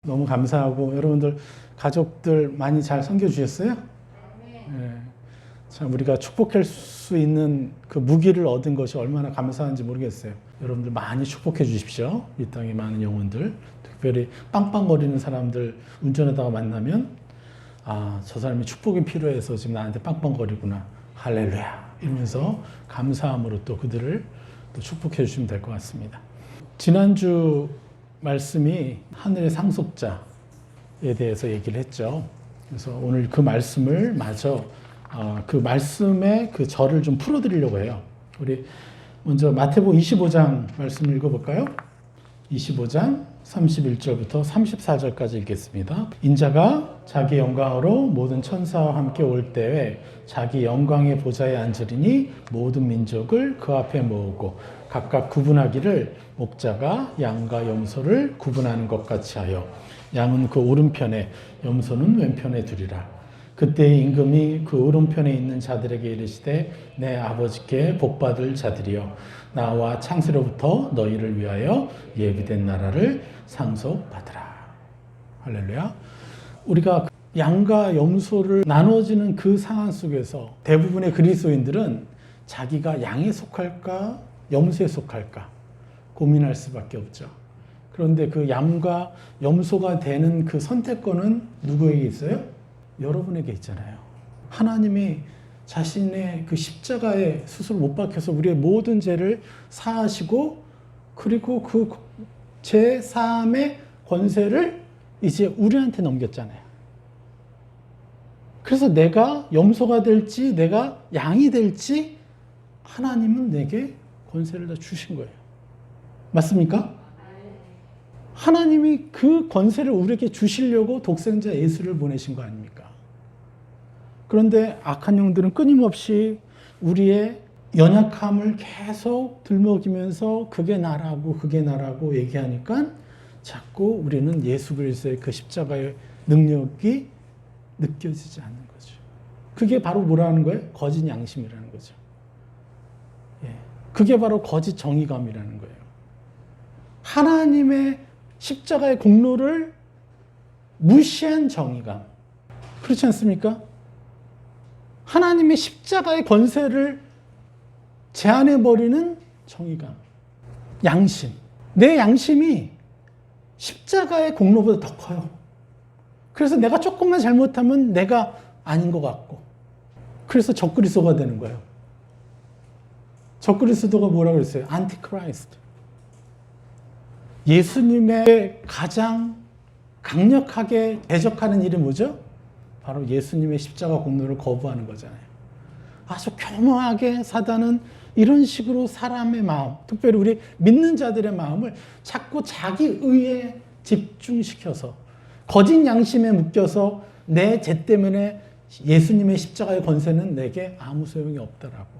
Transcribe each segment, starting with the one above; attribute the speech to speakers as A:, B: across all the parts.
A: 너무 감사하고 여러분들 가족들 많이 잘 섬겨주셨어요? 네. 참 우리가 축복할 수 있는 그 무기를 얻은 것이 얼마나 감사한지 모르겠어요. 여러분들 많이 축복해 주십시오. 이 땅에 많은 영혼들, 특별히 빵빵거리는 사람들 운전하다가 만나면 아, 저 사람이 축복이 필요해서 지금 나한테 빵빵거리구나. 할렐루야. 이러면서 감사함으로 또 그들을 또 축복해 주시면 될 것 같습니다. 지난주 말씀이 하늘의 상속자에 대해서 얘기를 했죠. 그래서 오늘 그 말씀을 마저 그 말씀의 그 절을 좀 풀어드리려고 해요. 우리 먼저 마태복음 25장 말씀을 읽어볼까요? 25장 31절부터 34절까지 읽겠습니다. 인자가 자기 영광으로 모든 천사와 함께 올 때에 자기 영광의 보좌에 앉으리니 모든 민족을 그 앞에 모으고 각각 구분하기를 목자가 양과 염소를 구분하는 것 같이 하여 양은 그 오른편에 염소는 왼편에 두리라. 그때 임금이 그 오른편에 있는 자들에게 이르시되 내 아버지께 복받을 자들이여 나와 창세로부터 너희를 위하여 예비된 나라를 상속받으라. 할렐루야. 우리가 양과 염소를 나눠지는 그 상황 속에서 대부분의 그리스도인들은 자기가 양에 속할까 염소에 속할까 고민할 수밖에 없죠. 그런데 그 양과 염소가 되는 그 선택권은 누구에게 있어요? 여러분에게 있잖아요. 하나님이 자신의 그 십자가에 스스로 못 박혀서 우리의 모든 죄를 사하시고 그리고 그 죄 사함의 권세를 이제 우리한테 넘겼잖아요. 그래서 내가 염소가 될지 내가 양이 될지 하나님은 내게 권세를 다 주신 거예요. 맞습니까? 하나님이 그 권세를 우리에게 주시려고 독생자 예수를 보내신 거 아닙니까? 그런데 악한 영들은 끊임없이 우리의 연약함을 계속 들먹이면서 그게 나라고 얘기하니까 자꾸 우리는 예수 그리스도의 그 십자가의 능력이 느껴지지 않는 거죠. 그게 바로 뭐라는 거예요? 거짓 양심이라는 거죠. 예. 그게 바로 거짓 정의감이라는 거예요. 하나님의 십자가의 공로를 무시한 정의감. 그렇지 않습니까? 하나님의 십자가의 권세를 제한해버리는 정의감. 양심. 내 양심이 십자가의 공로보다 더 커요. 그래서 내가 조금만 잘못하면 내가 아닌 것 같고. 그래서 적그리스도가 되는 거예요. 적그리스도가 뭐라고 그랬어요? 안티크라이스트. 예수님의 가장 강력하게 대적하는 일이 뭐죠? 바로 예수님의 십자가 공로를 거부하는 거잖아요. 아주 교묘하게 사단은 이런 식으로 사람의 마음, 특별히 우리 믿는 자들의 마음을 자꾸 자기 의에 집중시켜서 거짓 양심에 묶여서 내 죄 때문에 예수님의 십자가의 권세는 내게 아무 소용이 없더라고.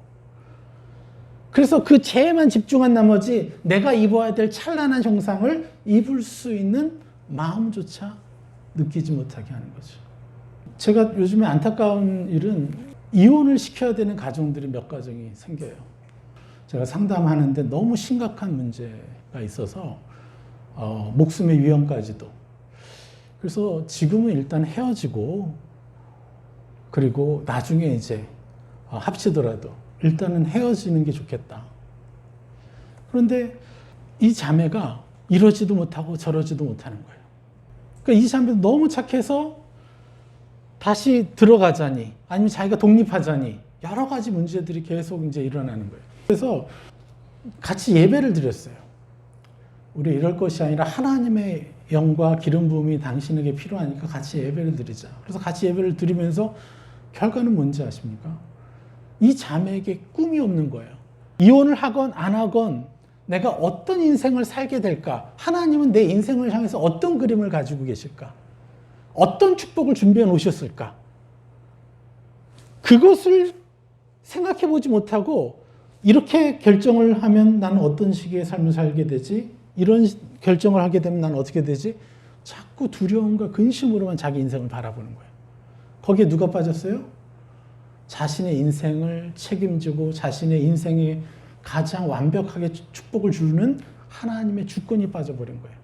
A: 그래서 그 죄에만 집중한 나머지 내가 입어야 될 찬란한 형상을 입을 수 있는 마음조차 느끼지 못하게 하는 거죠. 제가 요즘에 안타까운 일은 이혼을 시켜야 되는 가정들이 몇 가정이 생겨요. 제가 상담하는데 너무 심각한 문제가 있어서 목숨의 위험까지도. 그래서 지금은 일단 헤어지고 그리고 나중에 이제 합치더라도 일단은 헤어지는 게 좋겠다. 그런데 이 자매가 이러지도 못하고 저러지도 못하는 거예요. 그러니까 이 자매도 너무 착해서 다시 들어가자니 아니면 자기가 독립하자니 여러 가지 문제들이 계속 이제 일어나는 거예요. 그래서 같이 예배를 드렸어요. 우리 이럴 것이 아니라 하나님의 영과 기름 부음이 당신에게 필요하니까 같이 예배를 드리자. 그래서 같이 예배를 드리면서 결과는 뭔지 아십니까? 이 자매에게 꿈이 없는 거예요. 이혼을 하건 안 하건 내가 어떤 인생을 살게 될까? 하나님은 내 인생을 향해서 어떤 그림을 가지고 계실까? 어떤 축복을 준비해 놓으셨을까? 그것을 생각해 보지 못하고 이렇게 결정을 하면 나는 어떤 식의 삶을 살게 되지? 이런 결정을 하게 되면 나는 어떻게 되지? 자꾸 두려움과 근심으로만 자기 인생을 바라보는 거예요. 거기에 누가 빠졌어요? 자신의 인생을 책임지고 자신의 인생에 가장 완벽하게 축복을 주는 하나님의 주권이 빠져버린 거예요.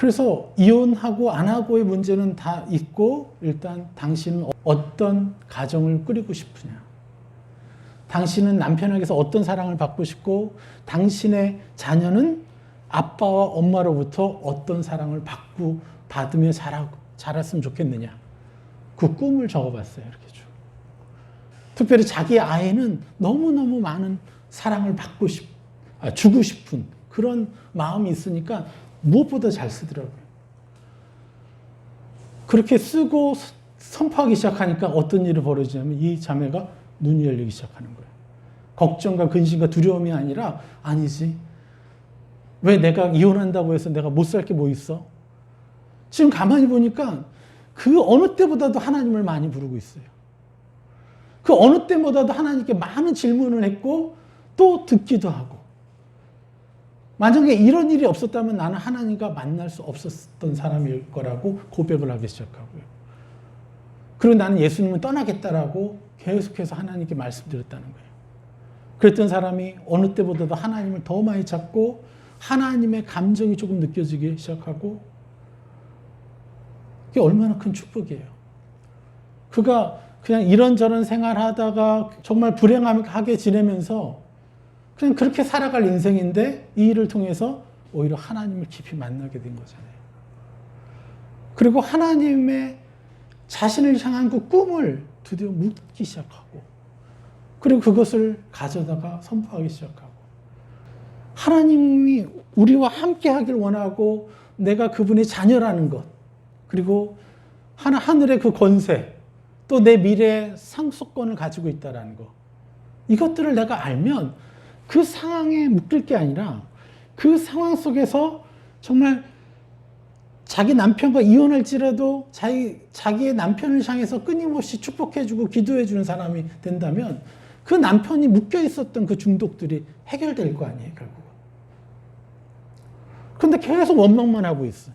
A: 그래서 이혼하고 안 하고의 문제는 다 있고 일단 당신은 어떤 가정을 꾸리고 싶으냐. 당신은 남편에게서 어떤 사랑을 받고 싶고 당신의 자녀는 아빠와 엄마로부터 어떤 사랑을 받으며 자랐으면 좋겠느냐. 그 꿈을 적어봤어요. 이렇게 쭉. 특별히 자기 아이는 너무너무 많은 사랑을 주고 싶은 그런 마음이 있으니까 무엇보다 잘 쓰더라고요. 그렇게 쓰고 선포하기 시작하니까 어떤 일이 벌어지냐면 이 자매가 눈이 열리기 시작하는 거예요. 걱정과 근심과 두려움이 아니라 아니지. 왜 내가 이혼한다고 해서 내가 못 살 게 뭐 있어? 지금 가만히 보니까 그 어느 때보다도 하나님을 많이 부르고 있어요. 그 어느 때보다도 하나님께 많은 질문을 했고 또 듣기도 하고. 만약에 이런 일이 없었다면 나는 하나님과 만날 수 없었던 사람일 거라고 고백을 하기 시작하고요. 그리고 나는 예수님을 떠나겠다라고 계속해서 하나님께 말씀드렸다는 거예요. 그랬던 사람이 어느 때보다도 하나님을 더 많이 찾고 하나님의 감정이 조금 느껴지기 시작하고 그게 얼마나 큰 축복이에요. 그가 그냥 이런저런 생활하다가 정말 불행하게 지내면서 그냥 그렇게 살아갈 인생인데 이 일을 통해서 오히려 하나님을 깊이 만나게 된 거잖아요. 그리고 하나님의 자신을 향한 그 꿈을 드디어 묻기 시작하고 그리고 그것을 가져다가 선포하기 시작하고 하나님이 우리와 함께 하길 원하고 내가 그분의 자녀라는 것 그리고 하늘의 그 권세 또 내 미래의 상속권을 가지고 있다는 것 이것들을 내가 알면 그 상황에 묶일 게 아니라 그 상황 속에서 정말 자기 남편과 이혼할지라도 자기의 남편을 향해서 끊임없이 축복해주고 기도해주는 사람이 된다면 그 남편이 묶여 있었던 그 중독들이 해결될 거 아니에요, 결국은. 근데 계속 원망만 하고 있어요.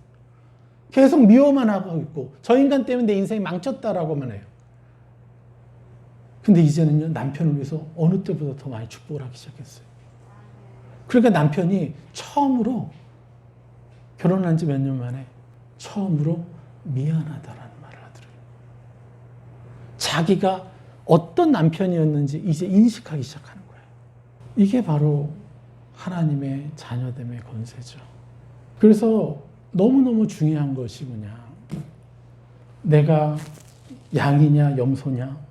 A: 계속 미워만 하고 있고 저 인간 때문에 내 인생이 망쳤다라고만 해요. 근데 이제는요, 남편을 위해서 어느 때보다 더 많이 축복을 하기 시작했어요. 그러니까 남편이 처음으로 결혼한 지 몇 년 만에 처음으로 미안하다라는 말을 하더래요. 자기가 어떤 남편이었는지 이제 인식하기 시작하는 거예요. 이게 바로 하나님의 자녀됨의 권세죠. 그래서 너무너무 중요한 것이 뭐냐. 내가 양이냐 염소냐.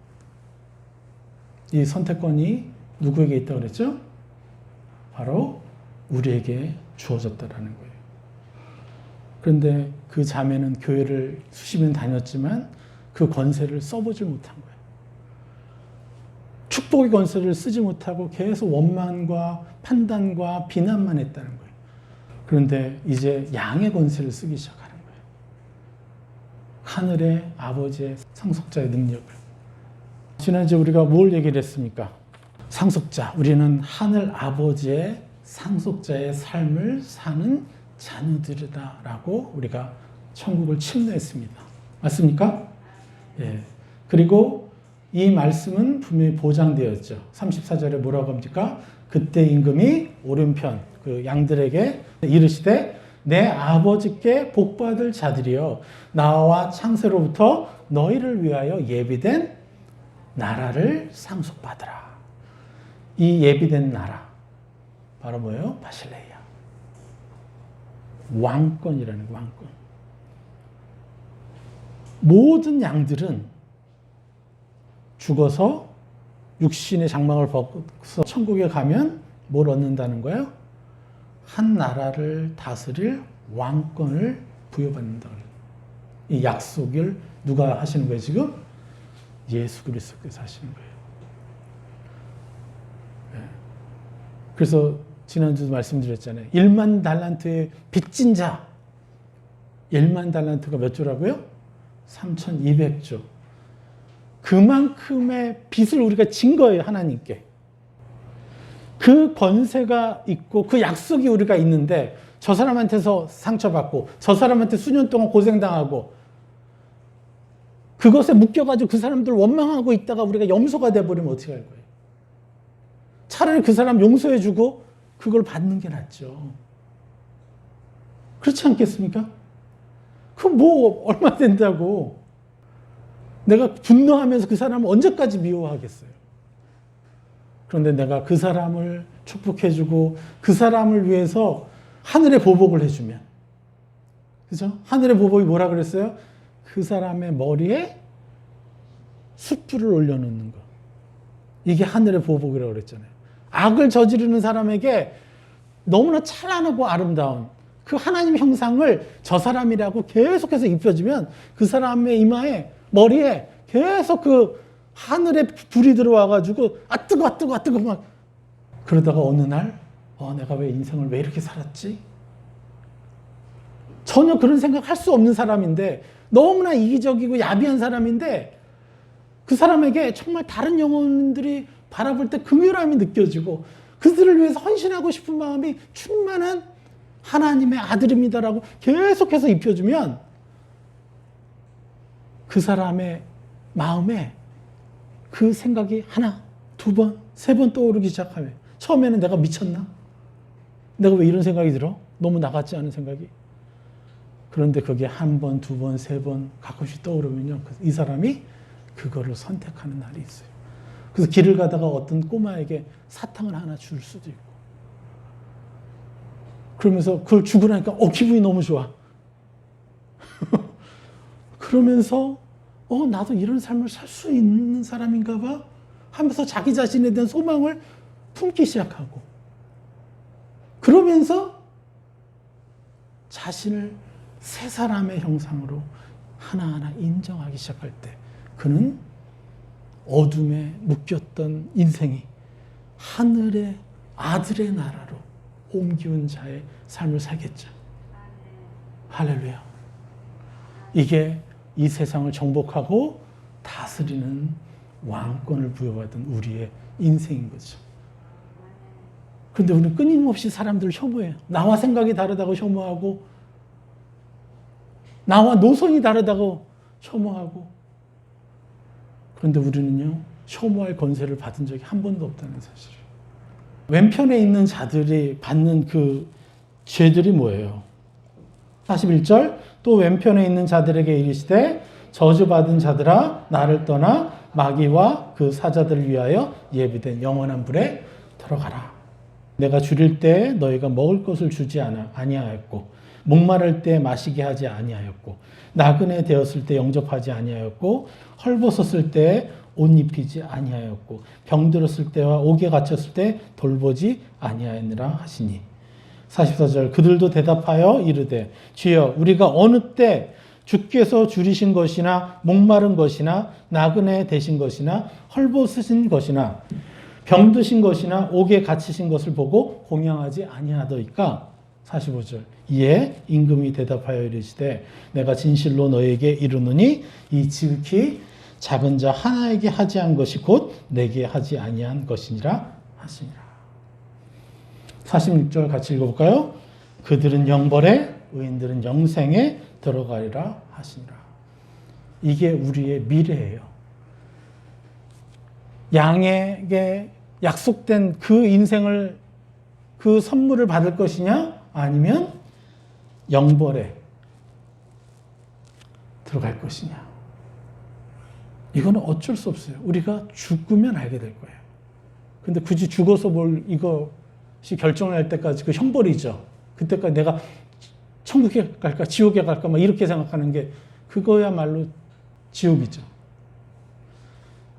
A: 이 선택권이 누구에게 있다고 그랬죠? 바로 우리에게 주어졌다라는 거예요. 그런데 그 자매는 교회를 수십 년 다녔지만 그 권세를 써보질 못한 거예요. 축복의 권세를 쓰지 못하고 계속 원망과 판단과 비난만 했다는 거예요. 그런데 이제 양의 권세를 쓰기 시작하는 거예요. 하늘의 아버지의 상속자의 능력을. 지난주에 우리가 뭘 얘기를 했습니까? 상속자. 우리는 하늘 아버지의 상속자의 삶을 사는 자녀들이다라고 우리가 천국을 침노했습니다. 맞습니까? 예. 그리고 이 말씀은 분명히 보장되었죠. 34절에 뭐라고 합니까? 그때 임금이 오른편 그 양들에게 이르시되 내 아버지께 복받을 자들이여 나와 창세로부터 너희를 위하여 예비된 나라를 상속받으라. 이 예비된 나라 바로 뭐예요? 바실레이아. 왕권이라는 왕권. 모든 양들은 죽어서 육신의 장막을 벗고서 천국에 가면 뭘 얻는다는 거예요? 한 나라를 다스릴 왕권을 부여받는다. 이 약속을 누가 하시는 거예요 지금? 예수 그리스도께서 하시는 거예요. 그래서 지난주도 말씀드렸잖아요. 1만 달란트의 빚진 자. 1만 달란트가 몇 조라고요? 3,200조. 그만큼의 빚을 우리가 진 거예요, 하나님께. 그 권세가 있고 그 약속이 우리가 있는데 저 사람한테서 상처받고 저 사람한테 수년 동안 고생당하고 그것에 묶여가지고 그 사람들 원망하고 있다가 우리가 염소가 돼버리면 어떻게 할 거예요? 차라리 그 사람 용서해주고 그걸 받는 게 낫죠. 그렇지 않겠습니까? 그 뭐 얼마 된다고. 내가 분노하면서 그 사람을 언제까지 미워하겠어요. 그런데 내가 그 사람을 축복해주고 그 사람을 위해서 하늘의 보복을 해주면, 그죠? 하늘의 보복이 뭐라 그랬어요? 그 사람의 머리에 숯불을 올려놓는 거. 이게 하늘의 보복이라고 그랬잖아요. 악을 저지르는 사람에게 너무나 찬란하고 아름다운 그 하나님 형상을 저 사람이라고 계속해서 입혀주면 그 사람의 이마에, 머리에 계속 그 하늘의 불이 들어와가지고 뜨거 막 그러다가 어느 날 내가 왜 인생을 왜 이렇게 살았지? 전혀 그런 생각할 수 없는 사람인데, 너무나 이기적이고 야비한 사람인데, 그 사람에게 정말 다른 영혼들이 바라볼 때 긍휼함이 느껴지고 그들을 위해서 헌신하고 싶은 마음이 충만한 하나님의 아들입니다라고 계속해서 입혀주면 그 사람의 마음에 그 생각이 하나, 두 번, 세 번 떠오르기 시작하면, 처음에는 내가 미쳤나? 내가 왜 이런 생각이 들어? 너무 나같지 않은 생각이. 그런데 그게 한 번, 두 번, 세 번 가끔씩 떠오르면요, 이 사람이 그거를 선택하는 날이 있어요. 그래서 길을 가다가 어떤 꼬마에게 사탕을 하나 줄 수도 있고, 그러면서 그걸 주고 나니까 기분이 너무 좋아. 그러면서 나도 이런 삶을 살 수 있는 사람인가 봐 하면서 자기 자신에 대한 소망을 품기 시작하고, 그러면서 자신을 새 사람의 형상으로 하나하나 인정하기 시작할 때 그는 어둠에 묶였던 인생이 하늘의 아들의 나라로 옮기운 자의 삶을 살겠죠. 할렐루야. 이게 이 세상을 정복하고 다스리는 왕권을 부여받은 우리의 인생인 거죠. 그런데 우리는 끊임없이 사람들을 혐오해요. 나와 생각이 다르다고 혐오하고, 나와 노선이 다르다고 혐오하고. 그런데 우리는요, 혐오할 권세를 받은 적이 한 번도 없다는 사실이에요. 왼편에 있는 자들이 받는 그 죄들이 뭐예요? 41절, 또 왼편에 있는 자들에게 이르시되 저주받은 자들아 나를 떠나 마귀와 그 사자들을 위하여 예비된 영원한 불에 들어가라. 내가 줄일 때 너희가 먹을 것을 주지 아니하였고, 목마를 때 마시게 하지 아니하였고, 나그네 되었을 때 영접하지 아니하였고, 헐벗었을 때 옷 입히지 아니하였고, 병들었을 때와 옥에 갇혔을 때 돌보지 아니하였느라 하시니. 44절, 그들도 대답하여 이르되 주여 우리가 어느 때 주께서 줄이신 것이나 목마른 것이나 나그네 되신 것이나 헐벗으신 것이나 병드신 것이나 옥에 갇히신 것을 보고 공양하지 아니하더이까. 45절, 이에 임금이 대답하여 이르시되 내가 진실로 너에게 이르노니 이 지극히 작은 자 하나에게 하지 않은 것이 곧 내게 하지 아니한 것이니라 하시니라. 46절 같이 읽어볼까요? 그들은 영벌에 의인들은 영생에 들어가리라 하시니라. 이게 우리의 미래예요. 양에게 약속된 그 인생을, 그 선물을 받을 것이냐, 아니면 영벌에 들어갈 것이냐. 이거는 어쩔 수 없어요. 우리가 죽으면 알게 될 거예요. 근데 굳이 죽어서 이것이 결정을 할 때까지 그 형벌이죠. 그때까지 내가 천국에 갈까 지옥에 갈까 막 이렇게 생각하는 게 그거야말로 지옥이죠.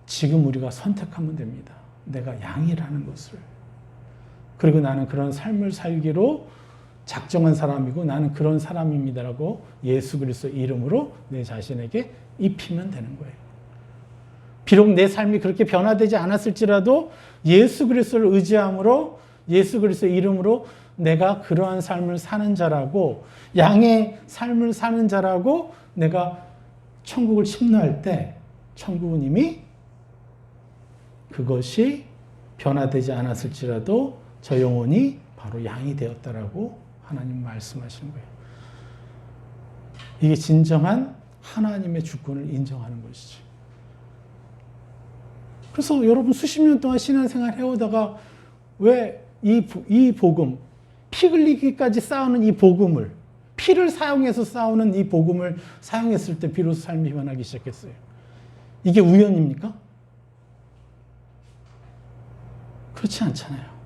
A: 지금 우리가 선택하면 됩니다. 내가 양이라는 것을. 그리고 나는 그런 삶을 살기로 작정한 사람이고 나는 그런 사람입니다라고 예수 그리스도 이름으로 내 자신에게 입히면 되는 거예요. 비록 내 삶이 그렇게 변화되지 않았을지라도 예수 그리스도를 의지함으로, 예수 그리스도의 이름으로 내가 그러한 삶을 사는 자라고, 양의 삶을 사는 자라고 내가 천국을 침노할 때 천국은 이미 그것이 변화되지 않았을지라도 저 영혼이 바로 양이 되었다라고 하나님 말씀하시는 거예요. 이게 진정한 하나님의 주권을 인정하는 것이죠. 그래서 여러분 수십 년 동안 신앙생활 해오다가 왜 이 복음, 피 흘리기까지 싸우는 이 복음을, 피를 사용해서 싸우는 이 복음을 사용했을 때 비로소 삶이 변하기 시작했어요. 이게 우연입니까? 그렇지 않잖아요.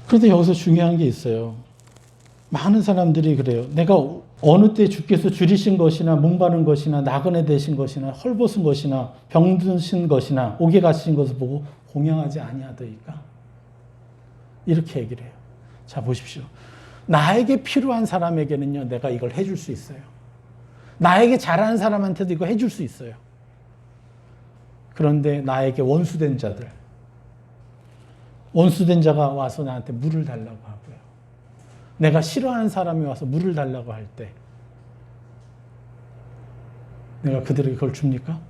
A: 그런데 여기서 중요한 게 있어요. 많은 사람들이 그래요. 내가 어느 때 주께서 줄이신 것이나 목마른 것이나 나그네 되신 것이나 헐벗은 것이나 병드신 것이나 옥에 갇히신 것을 보고 공양하지 아니하더이까? 이렇게 얘기를 해요. 자, 보십시오. 나에게 필요한 사람에게는요, 내가 이걸 해줄 수 있어요. 나에게 잘하는 사람한테도 이거 해줄 수 있어요. 그런데 나에게 원수된 자가 와서 나한테 물을 달라고 하고요. 내가 싫어하는 사람이 와서 물을 달라고 할 때 내가 그들에게 그걸 줍니까?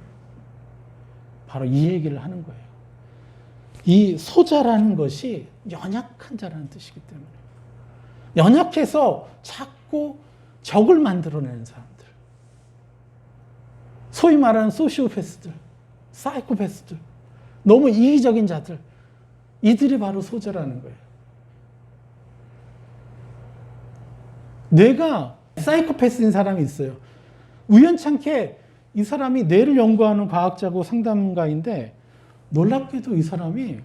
A: 바로 이 얘기를 하는 거예요. 이 소자라는 것이 연약한 자라는 뜻이기 때문에 연약해서 자꾸 적을 만들어내는 사람들, 소위 말하는 소시오패스들, 사이코패스들, 너무 이기적인 자들, 이들이 바로 소자라는 거예요. 뇌가 사이코패스인 사람이 있어요. 우연찮게 이 사람이 뇌를 연구하는 과학자고 상담가인데 놀랍게도 이 사람이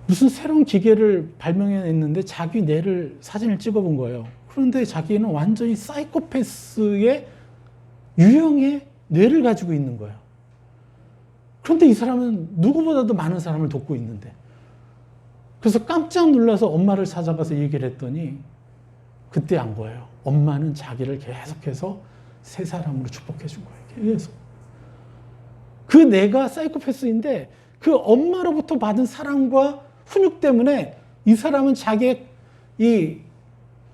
A: 무슨 새로운 기계를 발명해냈는데 자기 뇌를 사진을 찍어본 거예요. 그런데 자기는 완전히 사이코패스의 유형의 뇌를 가지고 있는 거예요. 그런데 이 사람은 누구보다도 많은 사람을 돕고 있는데, 그래서 깜짝 놀라서 엄마를 찾아가서 얘기를 했더니 그때 안 거예요. 엄마는 자기를 계속해서 새 사람으로 축복해 준 거예요. 계속. 그 내가 사이코패스인데 그 엄마로부터 받은 사랑과 훈육 때문에 이 사람은 자기의 이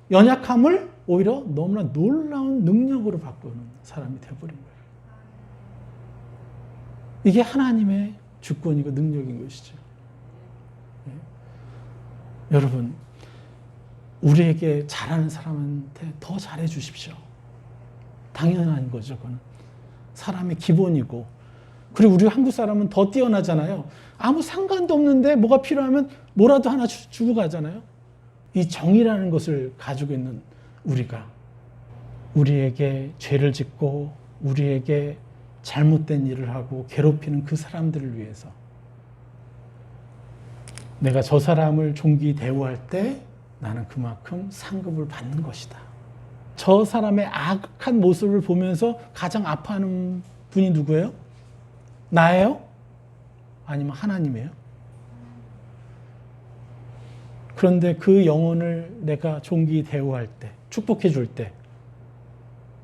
A: 연약함을 오히려 너무나 놀라운 능력으로 바꾸는 사람이 되어버린 거예요. 이게 하나님의 주권이고 능력인 것이죠. 네. 여러분, 우리에게 잘하는 사람한테 더 잘해 주십시오. 당연한 거죠. 그건 사람의 기본이고, 그리고 우리 한국 사람은 더 뛰어나잖아요. 아무 상관도 없는데 뭐가 필요하면 뭐라도 하나 주고 가잖아요. 이 정의라는 것을 가지고 있는 우리가 우리에게 죄를 짓고 우리에게 잘못된 일을 하고 괴롭히는 그 사람들을 위해서 내가 저 사람을 존귀 대우할 때 나는 그만큼 상급을 받는 것이다. 저 사람의 악한 모습을 보면서 가장 아파하는 분이 누구예요? 나예요? 아니면 하나님이에요? 그런데 그 영혼을 내가 존귀 대우할 때, 축복해 줄 때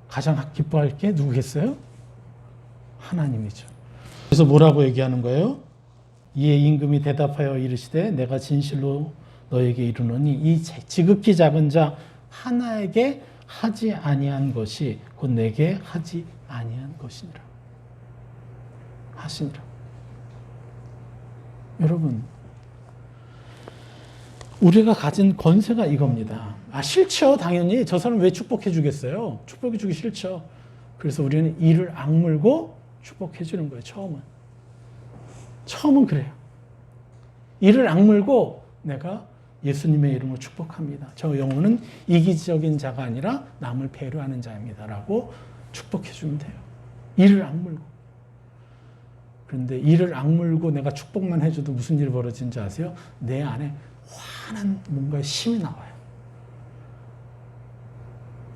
A: 가장 기뻐할 게 누구겠어요? 하나님이죠. 그래서 뭐라고 얘기하는 거예요? 이에 임금이 대답하여 이르시되 내가 진실로 너에게 이르노니 이 지극히 작은 자 하나에게 하지 아니한 것이 곧 내게 하지 아니한 것이니라 하시니라. 여러분, 우리가 가진 권세가 이겁니다. 싫죠. 당연히 저 사람 왜 축복해 주겠어요? 축복해 주기 싫죠. 그래서 우리는 이를 악물고 축복해 주는 거예요. 처음은 그래요. 이를 악물고 내가 예수님의 이름으로 축복합니다. 저 영혼은 이기적인 자가 아니라 남을 배려하는 자입니다. 라고 축복해 주면 돼요. 이를 악물고. 그런데 이를 악물고 내가 축복만 해줘도 무슨 일이 벌어지는지 아세요? 내 안에 환한 뭔가 힘이 나와요.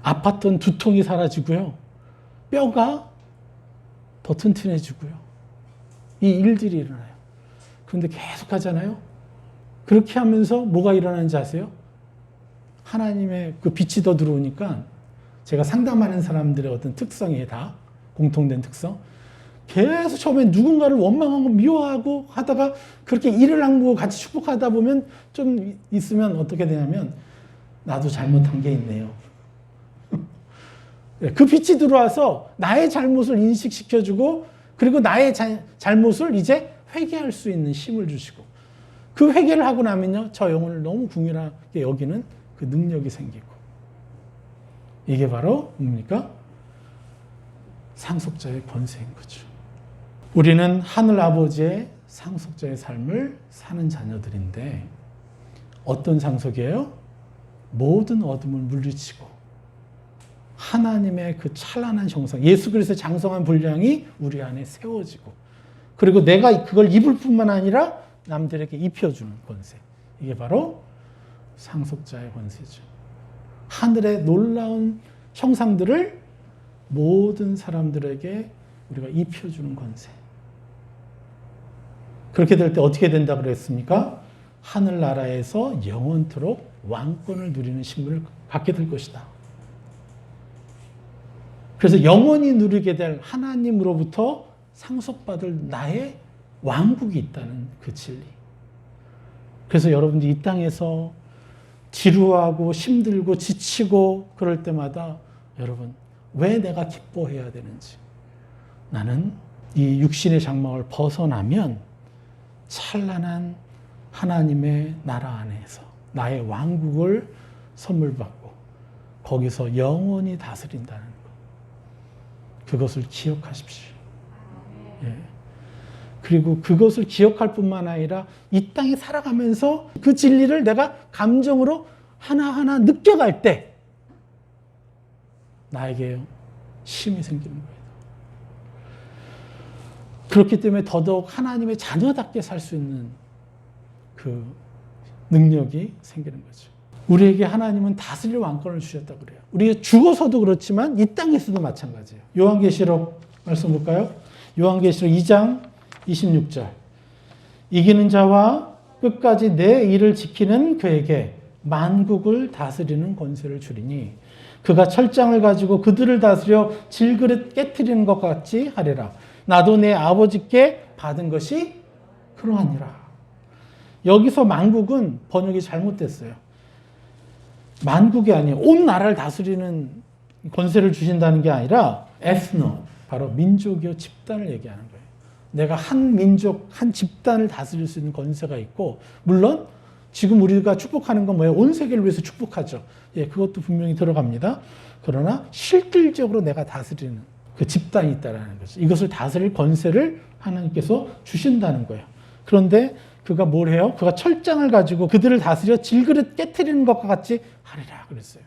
A: 아팠던 두통이 사라지고요. 뼈가 더 튼튼해지고요. 이 일들이 일어나요. 그런데 계속 하잖아요. 그렇게 하면서 뭐가 일어나는지 아세요? 하나님의 그 빛이 더 들어오니까 제가 상담하는 사람들의 어떤 특성이 다 공통된 특성. 계속 처음에 누군가를 원망하고 미워하고 하다가 그렇게 이를 악물고 같이 축복하다 보면 좀 있으면 어떻게 되냐면 나도 잘못한 게 있네요. 그 빛이 들어와서 나의 잘못을 인식시켜주고 그리고 나의 잘못을 이제 회개할 수 있는 힘을 주시고 그 회개를 하고 나면요 저 영혼을 너무 궁일하게 여기는 그 능력이 생기고 이게 바로 뭡니까? 상속자의 권세인 거죠. 우리는 하늘 아버지의 상속자의 삶을 사는 자녀들인데 어떤 상속이에요? 모든 어둠을 물리치고 하나님의 그 찬란한 형상, 예수 그리스도의 장성한 분량이 우리 안에 세워지고, 그리고 내가 그걸 입을 뿐만 아니라 남들에게 입혀주는 권세. 이게 바로 상속자의 권세죠. 하늘의 놀라운 형상들을 모든 사람들에게 우리가 입혀주는 권세. 그렇게 될 때 어떻게 된다 그랬습니까? 하늘나라에서 영원토록 왕권을 누리는 신분을 갖게 될 것이다. 그래서 영원히 누리게 될 하나님으로부터 상속받을 나의 왕국이 있다는 그 진리. 그래서 여러분들이 이 땅에서 지루하고 힘들고 지치고 그럴 때마다 여러분, 왜 내가 기뻐해야 되는지. 나는 이 육신의 장막을 벗어나면 찬란한 하나님의 나라 안에서 나의 왕국을 선물 받고 거기서 영원히 다스린다는 것. 그것을 기억하십시오. 예. 그리고 그것을 기억할 뿐만 아니라 이 땅에 살아가면서 그 진리를 내가 감정으로 하나하나 느껴갈 때 나에게 힘이 생기는 거예요. 그렇기 때문에 더더욱 하나님의 자녀답게 살 수 있는 그 능력이 생기는 거죠. 우리에게 하나님은 다스릴 왕권을 주셨다고 그래요. 우리가 죽어서도 그렇지만 이 땅에서도 마찬가지예요. 요한계시록 말씀 볼까요? 요한계시록 2장 26절. 이기는 자와 끝까지 내 일을 지키는 그에게 만국을 다스리는 권세를 주리니 그가 철장을 가지고 그들을 다스려 질그릇 깨트리는 것 같이 하리라. 나도 내 아버지께 받은 것이 그러하니라. 여기서 만국은 번역이 잘못됐어요. 만국이 아니에요. 온 나라를 다스리는 권세를 주신다는 게 아니라 에스노, 바로 민족이요 집단을 얘기하는 거예요. 내가 한 민족, 한 집단을 다스릴 수 있는 권세가 있고, 물론 지금 우리가 축복하는 건 뭐예요? 온 세계를 위해서 축복하죠. 예, 그것도 분명히 들어갑니다. 그러나 실질적으로 내가 다스리는 그 집단이 있다는 거죠. 이것을 다스릴 권세를 하나님께서 주신다는 거예요. 그런데 그가 뭘 해요? 그가 철장을 가지고 그들을 다스려 질그릇 깨트리는 것과 같이 하리라 그랬어요.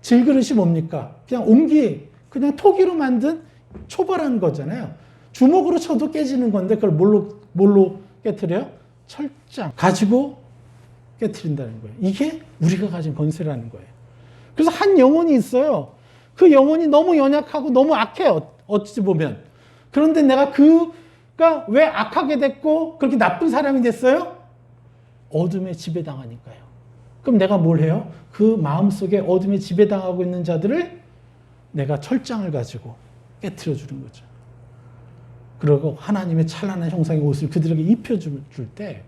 A: 질그릇이 뭡니까? 그냥 옹기, 그냥 토기로 만든 초벌한 거잖아요. 주먹으로 쳐도 깨지는 건데 그걸 뭘로 깨트려요? 철장 가지고 깨트린다는 거예요. 이게 우리가 가진 권세라는 거예요. 그래서 한 영혼이 있어요. 그 영혼이 너무 연약하고 너무 악해요. 어찌 보면. 그런데 내가 그가 왜 악하게 됐고 그렇게 나쁜 사람이 됐어요? 어둠에 지배당하니까요. 그럼 내가 뭘 해요? 그 마음속에 어둠에 지배당하고 있는 자들을 내가 철장을 가지고 깨트려 주는 거죠. 그리고 하나님의 찬란한 형상의 옷을 그들에게 입혀줄 때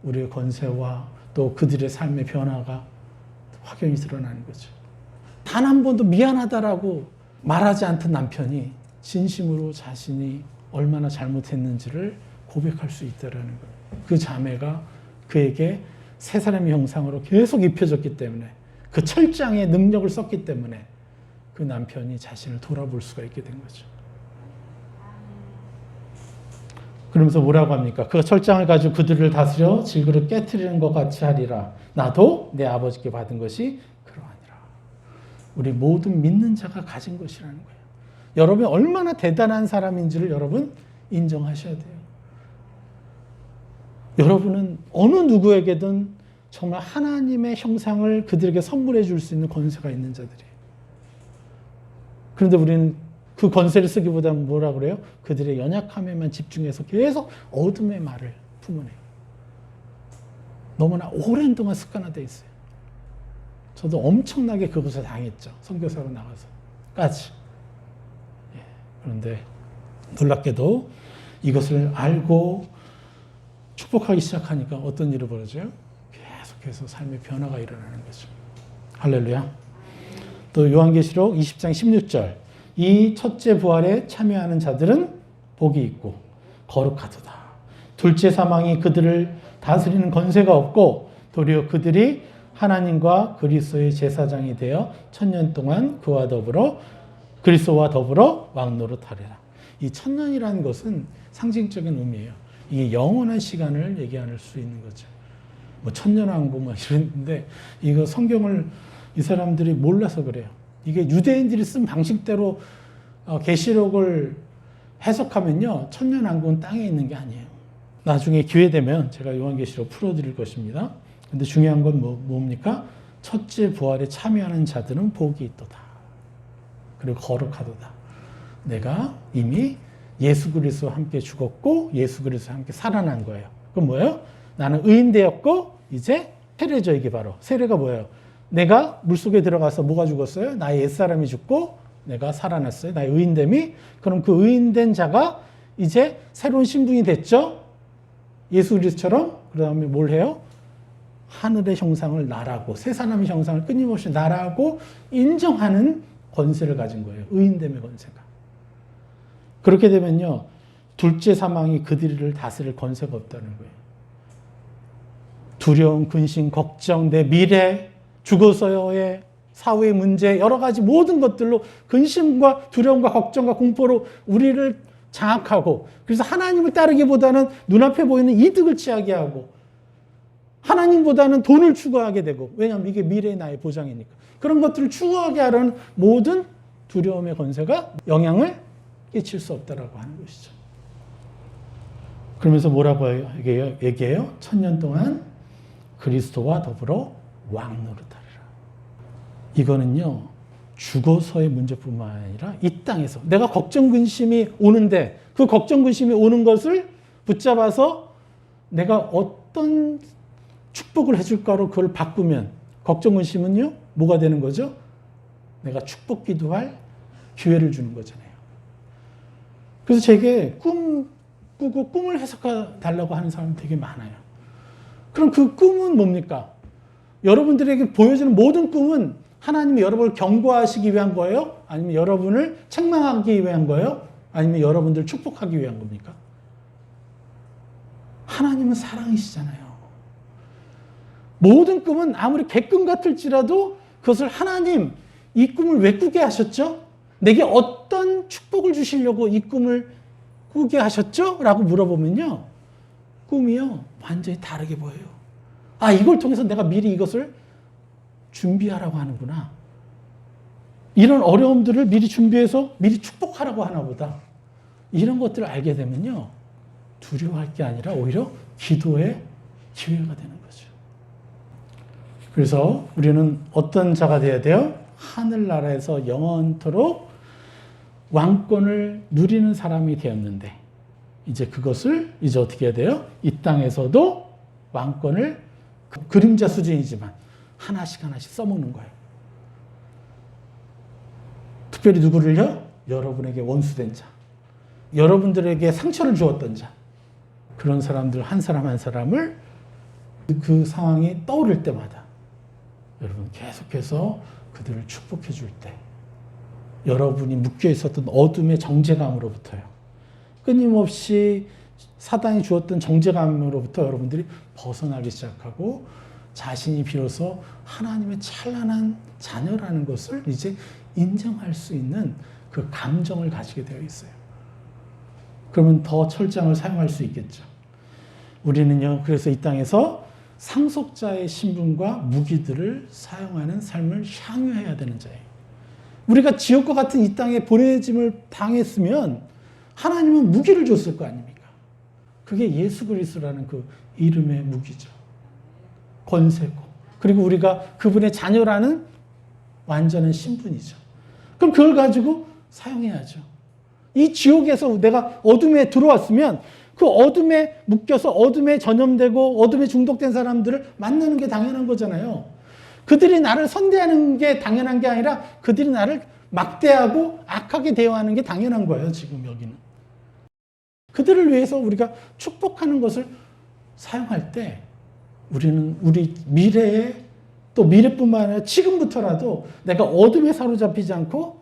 A: 우리의 권세와 또 그들의 삶의 변화가 확연히 드러나는 거죠. 단 한 번도 미안하다라고 말하지 않던 남편이 진심으로 자신이 얼마나 잘못했는지를 고백할 수 있다는 거예요. 그 자매가 그에게 새 사람의 형상으로 계속 입혀졌기 때문에, 그 철장의 능력을 썼기 때문에 그 남편이 자신을 돌아볼 수가 있게 된 거죠. 그러면서 뭐라고 합니까? 그 철장을 가지고 그들을 다스려 질그릇 깨트리는 것 같이 하리라. 나도 내 아버지께 받은 것이 그러하니라. 우리 모든 믿는 자가 가진 것이라는 거예요. 여러분이 얼마나 대단한 사람인지를 여러분 인정하셔야 돼요. 여러분은 어느 누구에게든 정말 하나님의 형상을 그들에게 선물해 줄 수 있는 권세가 있는 자들이에요. 그런데 우리는 그 권세를 쓰기보다는 뭐라 그래요? 그들의 연약함에만 집중해서 계속 어둠의 말을 품어내요. 너무나 오랜 동안 습관화되어 있어요. 저도 엄청나게 그것을 당했죠. 선교사로 나가서까지. 예. 그런데 놀랍게도 이것을 알고 축복하기 시작하니까 어떤 일이 벌어져요? 계속해서 삶의 변화가 일어나는 거죠. 할렐루야. 또 요한계시록 20장 16절. 이 첫째 부활에 참여하는 자들은 복이 있고 거룩하도다. 둘째 사망이 그들을 다스리는 권세가 없고 도리어 그들이 하나님과 그리스도의 제사장이 되어 1000년 동안 그리스도와 더불어 왕노릇하리라. 이 1000년이라는 것은 상징적인 의미예요. 이게 영원한 시간을 얘기할 수 있는 거죠. 뭐 천년왕국 막 이랬는데 이거 성경을 이 사람들이 몰라서 그래요. 이게 유대인들이 쓴 방식대로 계시록을 해석하면요, 천년왕국은 땅에 있는 게 아니에요. 나중에 기회 되면 제가 요한계시록 풀어드릴 것입니다. 근데 중요한 건 뭡니까? 첫째 부활에 참여하는 자들은 복이 있도다. 그리고 거룩하도다. 내가 이미 예수 그리스도와 함께 죽었고 예수 그리스도와 함께 살아난 거예요. 그럼 뭐예요? 나는 의인 되었고 이제 세례죠. 이게 바로. 세례가 뭐예요? 내가 물속에 들어가서 뭐가 죽었어요? 나의 옛사람이 죽고 내가 살아났어요. 나의 의인됨이. 그럼 그 의인된 자가 이제 새로운 신분이 됐죠. 예수 그리스도처럼. 그 다음에 뭘 해요? 하늘의 형상을 나라고, 새 사람의 형상을 끊임없이 나라고 인정하는 권세를 가진 거예요. 의인됨의 권세가. 그렇게 되면요, 둘째 사망이 그들을 다스릴 권세가 없다는 거예요. 두려움, 근심, 걱정, 내 미래, 죽어서의 사후의 문제, 여러 가지 모든 것들로 근심과 두려움과 걱정과 공포로 우리를 장악하고, 그래서 하나님을 따르기보다는 눈앞에 보이는 이득을 취하게 하고, 하나님보다는 돈을 추구하게 되고, 왜냐하면 이게 미래의 나의 보장이니까. 그런 것들을 추구하게 하려는 모든 두려움의 권세가 영향을 끼칠 수 없다라고 하는 것이죠. 그러면서 뭐라고 얘기해요? 1000년 동안 그리스도와 더불어 왕노릇하리라. 이거는요, 죽어서의 문제뿐만 아니라 이 땅에서 내가 걱정 근심이 오는데 그 걱정 근심이 오는 것을 붙잡아서 내가 어떤 축복을 해줄까로 그걸 바꾸면 걱정 근심은요, 뭐가 되는 거죠? 내가 축복 기도할 기회를 주는 거잖아요. 그래서 제게 꿈 꾸고 꿈을 해석해 달라고 하는 사람이 되게 많아요. 그럼 그 꿈은 뭡니까? 여러분들에게 보여주는 모든 꿈은 하나님이 여러분을 경고하시기 위한 거예요? 아니면 여러분을 책망하기 위한 거예요? 아니면 여러분들 축복하기 위한 겁니까? 하나님은 사랑이시잖아요. 모든 꿈은 아무리 개꿈 같을지라도 그것을 하나님, 이 꿈을 왜 꾸게 하셨죠? 내게 어떤 축복을 주시려고 이 꿈을 꾸게 하셨죠? 라고 물어보면요, 꿈이요, 완전히 다르게 보여요. 아, 이걸 통해서 내가 미리 이것을 준비하라고 하는구나. 이런 어려움들을 미리 준비해서 미리 축복하라고 하나 보다. 이런 것들을 알게 되면요, 두려워할 게 아니라 오히려 기도의 기회가 되는 거죠. 그래서 우리는 어떤 자가 되어야 돼요? 하늘나라에서 영원토록 왕권을 누리는 사람이 되었는데, 이제 그것을 이제 어떻게 해야 돼요? 이 땅에서도 왕권을 그림자 수준이지만 하나씩 하나씩 써먹는 거예요. 특별히 누구를요? 여러분에게 원수된 자, 여러분들에게 상처를 주었던 자, 그런 사람들 한 사람 한 사람을 그 상황이 떠오를 때마다 여러분 계속해서 그들을 축복해 줄 때, 여러분이 묶여 있었던 어둠의 정죄감으로부터요, 끊임없이 사단이 주었던 정죄감으로부터 여러분들이 벗어나기 시작하고 자신이 비로소 하나님의 찬란한 자녀라는 것을 이제 인정할 수 있는 그 감정을 가지게 되어 있어요. 그러면 더 철장을 사용할 수 있겠죠. 우리는요, 그래서 이 땅에서 상속자의 신분과 무기들을 사용하는 삶을 향유해야 되는 자예요. 우리가 지옥과 같은 이 땅에 보내짐을 당했으면 하나님은 무기를 줬을 거 아닙니까? 그게 예수 그리스도라는 그 이름의 무기죠. 권세고, 그리고 우리가 그분의 자녀라는 완전한 신분이죠. 그럼 그걸 가지고 사용해야죠. 이 지옥에서 내가 어둠에 들어왔으면 그 어둠에 묶여서 어둠에 전염되고 어둠에 중독된 사람들을 만나는 게 당연한 거잖아요. 그들이 나를 선대하는 게 당연한 게 아니라 그들이 나를 막대하고 악하게 대하는 게 당연한 거예요. 지금 여기는. 그들을 위해서 우리가 축복하는 것을 사용할 때 우리는 우리 미래에, 또 미래뿐만 아니라 지금부터라도 내가 어둠에 사로잡히지 않고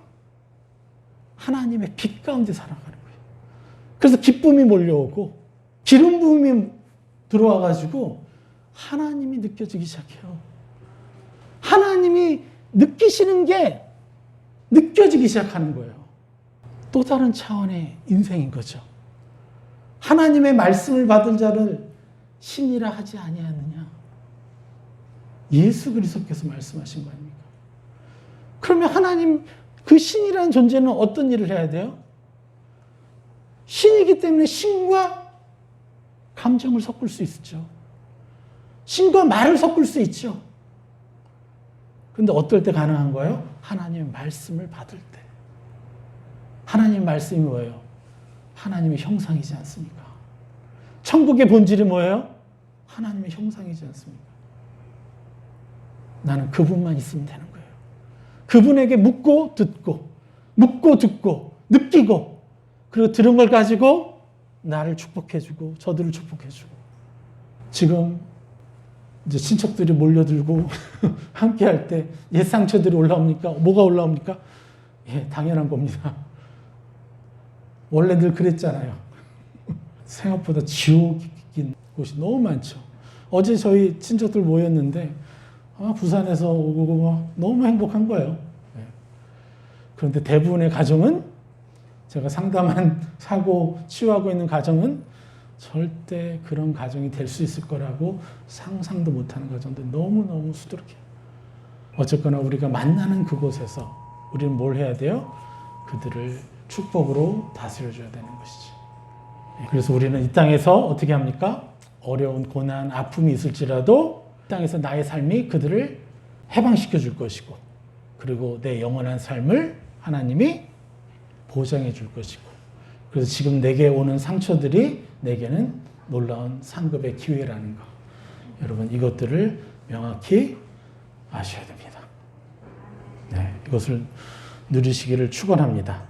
A: 하나님의 빛 가운데 살아가는 거예요. 그래서 기쁨이 몰려오고 기름 부음이 들어와가지고 하나님이 느껴지기 시작해요. 하나님이 느끼시는 게 느껴지기 시작하는 거예요. 또 다른 차원의 인생인 거죠. 하나님의 말씀을 받은 자를 신이라 하지 아니하느냐. 예수 그리스도께서 말씀하신 거 아닙니까? 그러면 하나님, 그 신이라는 존재는 어떤 일을 해야 돼요? 신이기 때문에 신과 감정을 섞을 수 있죠. 신과 말을 섞을 수 있죠. 근데 어떨 때 가능한 거예요? 하나님의 말씀을 받을 때. 하나님의 말씀이 뭐예요? 하나님의 형상이지 않습니까? 천국의 본질이 뭐예요? 하나님의 형상이지 않습니까? 나는 그분만 있으면 되는 거예요. 그분에게 묻고 듣고, 묻고 듣고, 느끼고, 그리고 들은 걸 가지고 나를 축복해주고, 저들을 축복해주고. 지금 이제 친척들이 몰려들고 함께 할 때 옛 상처들이 올라옵니까? 뭐가 올라옵니까? 예, 당연한 겁니다. 원래 늘 그랬잖아요. 생각보다 지옥인 곳이 너무 많죠. 어제 저희 친척들 모였는데 부산에서 오고 너무 행복한 거예요. 그런데 대부분의 가정은, 제가 상담한, 사고 치유하고 있는 가정은 절대 그런 가정이 될 수 있을 거라고 상상도 못하는 가정들 너무너무 수두룩해요. 어쨌거나 우리가 만나는 그곳에서 우리는 뭘 해야 돼요? 그들을 축복으로 다스려줘야 되는 것이지. 그래서 우리는 이 땅에서 어떻게 합니까? 어려운 고난, 아픔이 있을지라도 이 땅에서 나의 삶이 그들을 해방시켜 줄 것이고, 그리고 내 영원한 삶을 하나님이 보장해 줄 것이고, 그래서 지금 내게 오는 상처들이 내게는 놀라운 상급의 기회라는 거. 여러분, 이것들을 명확히 아셔야 됩니다. 네, 이것을 누리시기를 축원합니다.